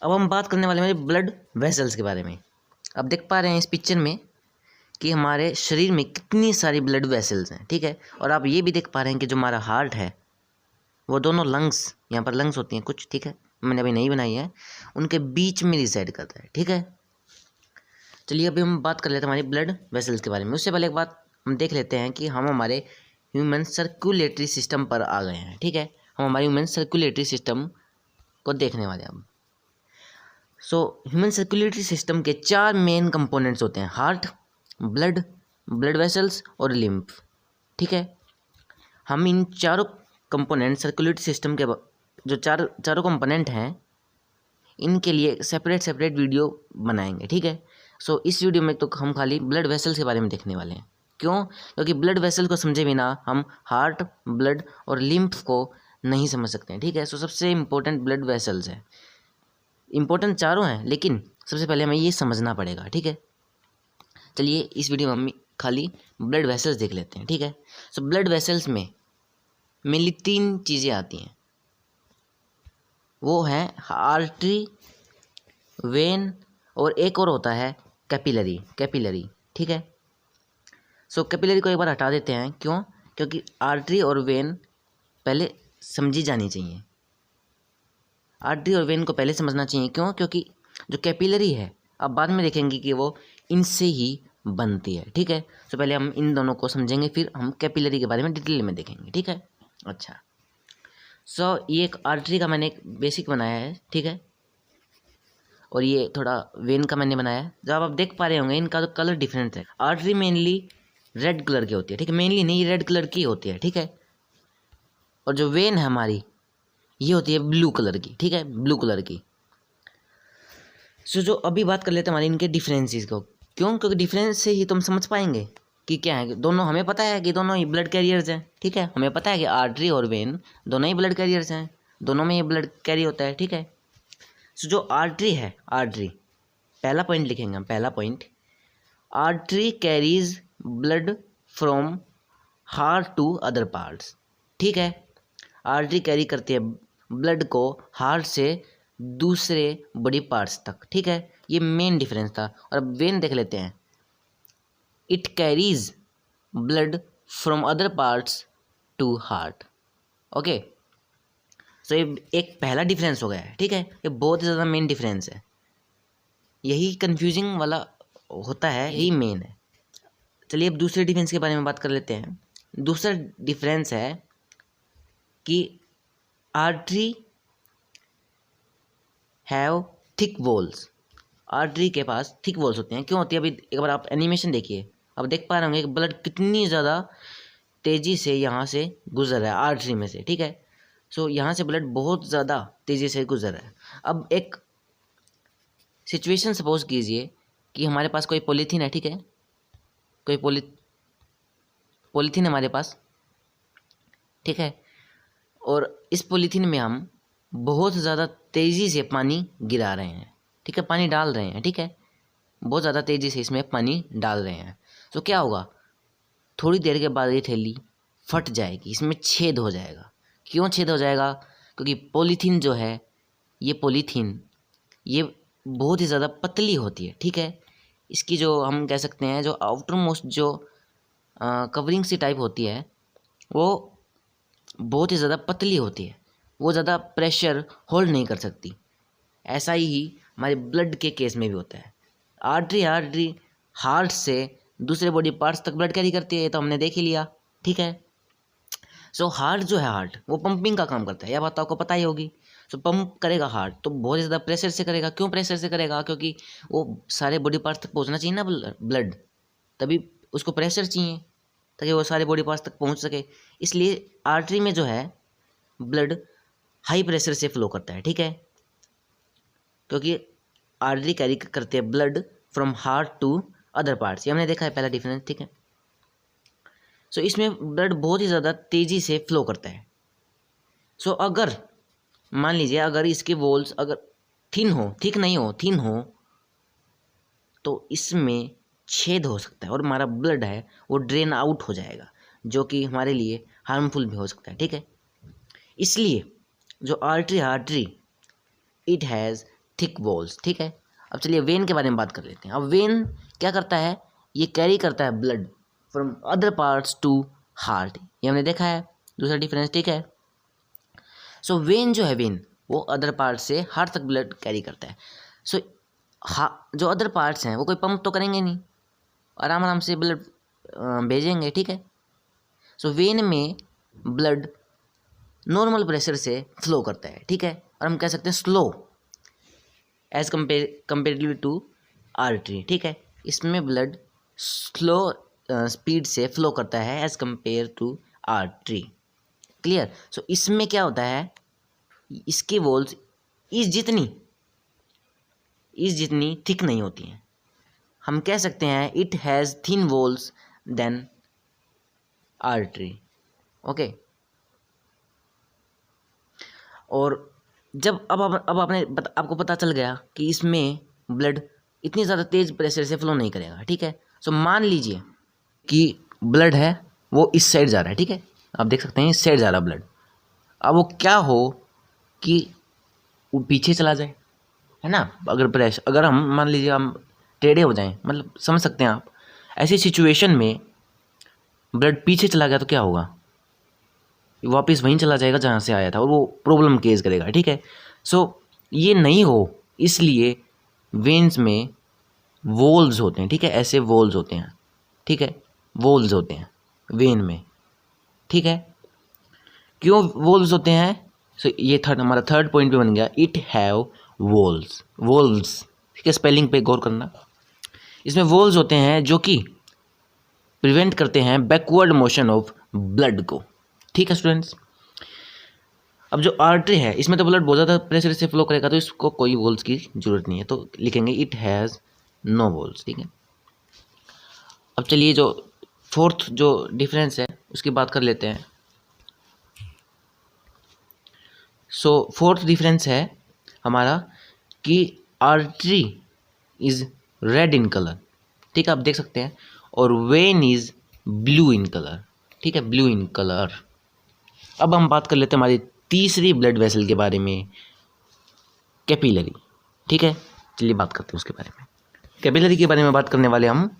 अब हम बात करने वाले हैं ब्लड वेसल्स के बारे में। अब देख पा रहे हैं इस पिक्चर में कि हमारे शरीर में कितनी सारी ब्लड वेसल्स हैं, ठीक है। और आप ये भी देख पा रहे हैं कि जो हमारा हार्ट है वो दोनों लंग्स, यहाँ पर लंग्स होती हैं कुछ, ठीक है, मैंने अभी नहीं बनाई है, उनके बीच में रिसाइड करता है, ठीक है। चलिए अभी हम बात कर लेते हैं हमारी ब्लड वेसल्स के बारे में। उससे पहले एक बात हम देख लेते हैं कि हम हमारे ह्यूमन सर्कुलेटरी सिस्टम पर आ गए हैं, ठीक है। हम हमारे ह्यूमन सर्कुलेटरी सिस्टम को देखने वाले हैं अब। ह्यूमन सर्कुलेटरी सिस्टम के 4 मेन कंपोनेंट्स होते हैं, हार्ट, ब्लड, ब्लड वेसल्स और लिम्फ, ठीक है। हम इन चारों कंपोनेंट सर्कुलेटरी सिस्टम के जो चारों कंपोनेंट हैं इनके लिए सेपरेट वीडियो बनाएंगे, ठीक है। इस वीडियो में तो हम खाली ब्लड वेसल्स के बारे में देखने वाले हैं। क्यों? क्योंकि ब्लड वेसल को समझे बिना हम हार्ट, ब्लड और लिम्फ को नहीं समझ सकते हैं, ठीक है। सबसे इम्पोर्टेंट ब्लड वेसल्स है, इम्पोर्टेंट चारों हैं लेकिन सबसे पहले हमें ये समझना पड़ेगा, ठीक है। चलिए इस वीडियो में हम खाली ब्लड वेसल्स देख लेते हैं, ठीक है। ब्लड वेसल्स में मेनली 3 चीज़ें आती हैं, वो हैं आर्टरी, वेन और एक और होता है कैपिलरी, ठीक है। कैपिलरी को एक बार हटा देते हैं, क्यों? क्योंकि आर्टरी और वेन पहले समझी जानी चाहिए। आर्टरी और वेन को पहले समझना चाहिए, क्यों? क्योंकि जो कैपिलरी है अब बाद में देखेंगे कि वो इनसे ही बनती है, ठीक है। पहले हम इन दोनों को समझेंगे, फिर हम कैपिलरी के बारे में डिटेल में देखेंगे, ठीक है। अच्छा, ये एक आर्टरी का मैंने एक बेसिक बनाया है, ठीक है, और ये थोड़ा वेन का मैंने बनाया है। जब आप देख पा रहे होंगे इनका तो कलर डिफरेंट है। आर्टरी मेनली रेड कलर की होती है, ठीक है, मेनली नहीं, रेड कलर की होती है, ठीक है। और जो वेन है हमारी ये होती है ब्लू कलर की, ठीक है, ब्लू कलर की। जो अभी बात कर लेते हैं हमारे इनके डिफरेंसेस को। क्यों? क्योंकि डिफरेंस से ही तुम समझ पाएंगे कि क्या है। दोनों हमें पता है कि दोनों ही ब्लड कैरियर्स हैं, ठीक है, हमें पता है कि आर्टरी और वेन दोनों ही ब्लड कैरियर्स हैं, दोनों में ये ब्लड कैरी होता है, ठीक है। जो आर्टरी है, आर्टरी, पहला पॉइंट लिखेंगे हम, पहला point, artery carries blood from heart to other parts, ठीक है। आर्टरी कैरी करती है ब्लड को हार्ट से दूसरे बॉडी पार्ट्स तक, ठीक है। ये मेन डिफरेंस था। और अब वेन देख लेते हैं, it carries blood from other parts to heart, okay. ये एक पहला डिफरेंस हो गया है, ठीक है, ये बहुत ही ज़्यादा मेन डिफरेंस है, यही कंफ्यूजिंग वाला होता है, यही मेन है। चलिए अब दूसरे डिफरेंस के बारे में बात कर लेते हैं। दूसरा डिफरेंस है कि artery have thick walls, artery के पास थिक वॉल्स होते हैं। क्यों होती है? अभी एक बार आप एनिमेशन देखिए, अब देख पा रहे होंगे कि ब्लड कितनी ज़्यादा तेज़ी से यहाँ से गुजर रहा है आर्टरी में से, ठीक है। यहाँ से ब्लड बहुत ज़्यादा तेज़ी से गुजर रहा है। अब एक सिचुएशन सपोज कीजिए कि हमारे पास कोई पॉलीथीन है, ठीक है, कोई पॉलीथीन है हमारे पास, ठीक है, और इस पॉलीथीन में हम बहुत ज़्यादा तेज़ी से पानी गिरा रहे हैं, ठीक है, पानी डाल रहे हैं, ठीक है, बहुत ज़्यादा तेज़ी से इसमें पानी डाल रहे हैं। क्या होगा? थोड़ी देर के बाद ये थैली फट जाएगी, इसमें छेद हो जाएगा। क्यों छेद हो जाएगा? क्योंकि पॉलीथीन जो है, ये पॉलीथीन ये बहुत ही ज़्यादा पतली होती है, ठीक है। इसकी जो हम कह सकते हैं जो आउटर मोस्ट जो कवरिंग सी टाइप होती है वो बहुत ही ज़्यादा पतली होती है, वो ज़्यादा प्रेशर होल्ड नहीं कर सकती। ऐसा ही हमारे ब्लड के केस में भी होता है। आर्टरी हार्ट से दूसरे बॉडी पार्ट्स तक ब्लड कैरी करती है, तो हमने देख ही लिया, ठीक है। हार्ट जो है, हार्ट वो पंपिंग का काम करता है, यह बात तो आपको पता ही होगी। पंप करेगा हार्ट तो बहुत ज़्यादा प्रेशर से करेगा। क्यों प्रेशर से करेगा? क्योंकि वो सारे बॉडी पार्ट्स तक पहुंचना चाहिए ना ब्लड, तभी उसको प्रेशर चाहिए ताकि वो सारे बॉडी पार्ट्स तक पहुंच सके। इसलिए आर्टरी में जो है ब्लड हाई प्रेशर से फ्लो करता है, ठीक है, क्योंकि आर्टरी कैरी करते हैं blood from heart to other parts. ये हमने देखा है पहला डिफरेंस, ठीक है। इसमें ब्लड बहुत ही ज़्यादा तेज़ी से फ्लो करता है। अगर मान लीजिए अगर इसके वॉल्स अगर थिक नहीं हो, थिन हो, तो इसमें छेद हो सकता है और हमारा ब्लड है वो ड्रेन आउट हो जाएगा, जो कि हमारे लिए हार्मफुल भी हो सकता है, ठीक है। इसलिए जो artery it has thick walls, ठीक है। अब चलिए वेन के बारे में बात कर लेते हैं। अब वेन क्या करता है, ये कैरी करता है blood from other parts to heart, ये हमने देखा है दूसरा डिफरेंस, ठीक है। सो वेन जो है, वेन वो अदर पार्ट से हार्ट तक ब्लड कैरी करता है। सो जो अदर पार्ट्स हैं वो कोई पंप तो करेंगे नहीं, आराम आराम से ब्लड भेजेंगे, ठीक है। सो वेन में ब्लड नॉर्मल प्रेशर से फ्लो करता है, ठीक है, और हम कह सकते हैं slow as comparative to artery, ठीक है। इसमें ब्लड स्लो स्पीड से फ्लो करता है as compare to artery, clear. So इसमें क्या होता है, इसकी वॉल्स इस जितनी थिक नहीं होती हैं। हम कह सकते हैं it has thin walls than artery, okay. और जब अब आपको पता चल गया कि इसमें ब्लड इतनी ज़्यादा तेज़ प्रेशर से फ्लो नहीं करेगा, ठीक है। सो मान लीजिए कि ब्लड है वो इस साइड जा रहा है, ठीक है, आप देख सकते हैं इस साइड जा रहा है ब्लड। अब वो क्या हो कि वो पीछे चला जाए, है ना। अगर हम मान लीजिए हम टेढ़े हो जाएं, मतलब समझ सकते हैं आप, ऐसी सिचुएशन में ब्लड पीछे चला गया तो क्या होगा, वापस वहीं चला जाएगा जहाँ से आया था और वो प्रॉब्लम केस करेगा, ठीक है। सो ये नहीं हो इसलिए वेन्स में वोल्स होते हैं, ठीक है, ऐसे वोल्स होते हैं, ठीक है, वोल्स होते हैं वेन में, ठीक है। क्यों वोल्स होते हैं, सो ये हमारा थर्ड पॉइंट पे बन गया, इट हैव वोल्स, ठीक है, स्पेलिंग पे गौर करना। इसमें वोल्स होते हैं जो कि प्रिवेंट करते हैं बैकवर्ड मोशन ऑफ ब्लड को, ठीक है स्टूडेंट्स। अब जो आर्टरी है इसमें तो ब्लड बहुत ज़्यादा प्रेशर से फ्लो करेगा, तो इसको कोई वोल्स की जरूरत नहीं है, तो लिखेंगे इट हैज़ नो वोल्स, ठीक है। अब चलिए जो फोर्थ जो डिफरेंस है उसकी बात कर लेते हैं। सो फोर्थ डिफरेंस है हमारा कि artery is red in colour, ठीक है, आप देख सकते हैं, और when is blue in colour, ठीक है, ब्लू इन कलर। अब हम बात कर लेते हैं हमारी तीसरी ब्लड वेसल के बारे में, कैपिलरी, ठीक है। चलिए बात करते हैं उसके बारे में। कैपिलरी के बारे में बात करने वाले हम।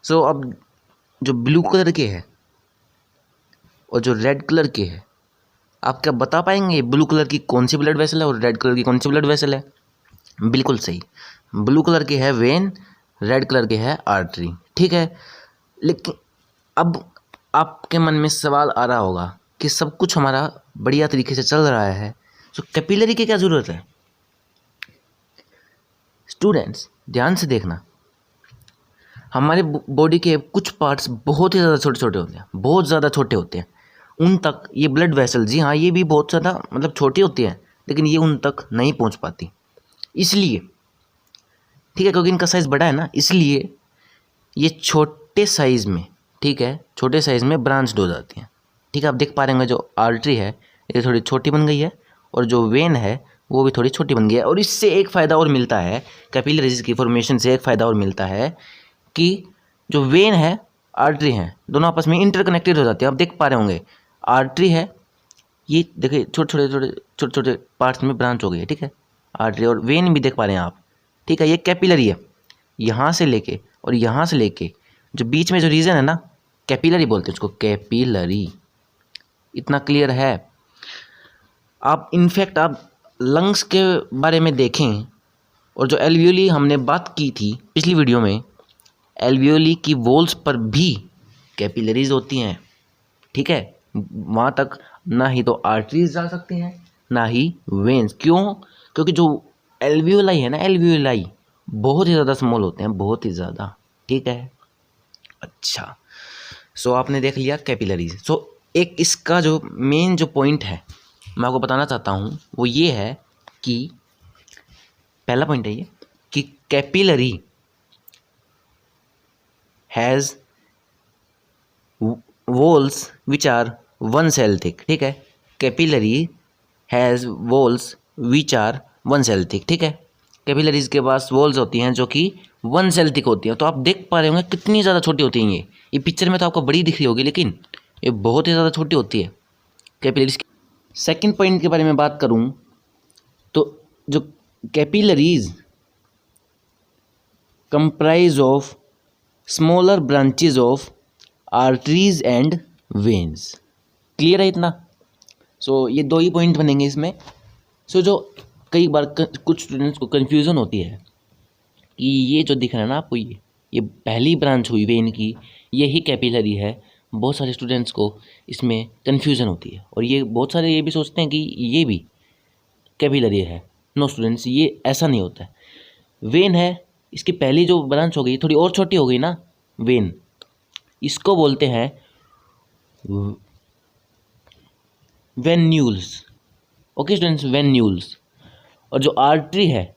सो अब जो ब्लू कलर के है और जो रेड कलर के है, आप क्या बता पाएंगे ब्लू कलर की कौन सी ब्लड वेसल है और रेड कलर की कौन सी ब्लड वेसल है? बिल्कुल सही, ब्लू कलर की है वेन, रेड कलर की है आर्टरी, ठीक है। लेकिन अब आपके मन में सवाल आ रहा होगा कि सब कुछ हमारा बढ़िया तरीके से चल रहा है, तो कैपिलरी की क्या ज़रूरत है? स्टूडेंट्स ध्यान से देखना, हमारे बॉडी के कुछ पार्ट्स बहुत ही ज़्यादा छोटे छोटे होते हैं, बहुत ज़्यादा छोटे होते हैं, उन तक ये ब्लड वेसल, जी हाँ, ये भी बहुत ज़्यादा मतलब छोटी होती हैं, लेकिन ये उन तक नहीं पहुंच पाती, इसलिए, ठीक है, क्योंकि इनका साइज़ बड़ा है ना, इसलिए ये छोटे साइज़ में, ठीक है, छोटे साइज़ में ब्रांच्ड हो जाती हैं, ठीक है। आप देख पा रहे होंगे जो आर्टरी है ये थोड़ी छोटी बन गई है और जो वेन है वो भी थोड़ी छोटी बन गई है। और इससे एक फ़ायदा और मिलता है, कैपिलरीज की फॉर्मेशन से एक फ़ायदा और मिलता है कि जो वेन है आर्टरी है दोनों आपस में इंटरकनेक्टेड हो जाते हैं। आप देख पा रहे होंगे आर्टरी है, ये देखिए छोटे छोटे पार्ट्स में ब्रांच हो गई है, ठीक है, आर्टरी, और वेन भी देख पा रहे हैं आप, ठीक है। ये कैपिलरी है, यहाँ से लेके और यहाँ से लेके जो बीच में जो रीजन है ना, कैपिलरी बोलते हैं उसको, कैपिलरी। इतना क्लियर है? आप इनफैक्ट आप लंग्स के बारे में देखें और जो एल्वियोली हमने बात की थी पिछली वीडियो में, एल्वियोली की वॉल्स पर भी कैपिलरीज होती हैं, ठीक है। वहाँ तक ना ही तो आर्टरीज जा सकती हैं ना ही वेन्स। क्यों? क्योंकि जो एल्वियोलाई है ना, एल्वियोलाई बहुत ही ज़्यादा स्मॉल होते हैं, बहुत ही ज़्यादा, ठीक है। अच्छा, सो आपने देख लिया कैपिलरीज। सो एक इसका जो मेन जो पॉइंट है मैं आपको बताना चाहता हूँ वो ये है कि पहला पॉइंट है ये कि capillary has walls which are one cell thick, ठीक है। Capillary has walls which are one cell thick, ठीक है। कैपिलरीज के पास वॉल्स होती हैं जो कि वन सेल थिक होती हैं। तो आप देख पा रहे होंगे कितनी ज़्यादा छोटी होती हैं ये पिक्चर में तो आपको बड़ी दिख रही होगी, लेकिन ये बहुत ही ज़्यादा छोटी होती है कैपिलरीज की। सेकंड पॉइंट के बारे में बात करूं तो जो capillaries comprise of smaller branches of arteries and veins. Clear है इतना? सो ये दो ही पॉइंट बनेंगे इसमें। सो जो कई बार कुछ स्टूडेंट्स को कन्फ्यूज़न होती है कि ये जो दिख रहा है ना आपको, ये पहली ब्रांच हुई वेन की, यही कैपिलरी है। बहुत सारे स्टूडेंट्स को इसमें कन्फ्यूज़न होती है और ये बहुत सारे ये भी सोचते हैं कि ये भी कैपिलरी है। नो स्टूडेंट्स, ये ऐसा नहीं होता है। वेन है, इसकी पहली जो ब्रांच हो गई थोड़ी और छोटी हो गई ना, वेन, इसको बोलते हैं वेन्यूल्स। Okay students, venules. और जो आर्टरी है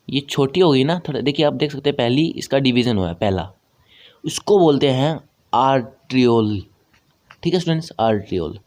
ये छोटी हो गई ना थोड़ा, देखिए आप देख सकते हैं पहली इसका डिवीज़न हुआ है पहला, उसको बोलते हैं आर्ट्रियोल। ठीक है स्टूडेंट्स, आर्ट्रियोल।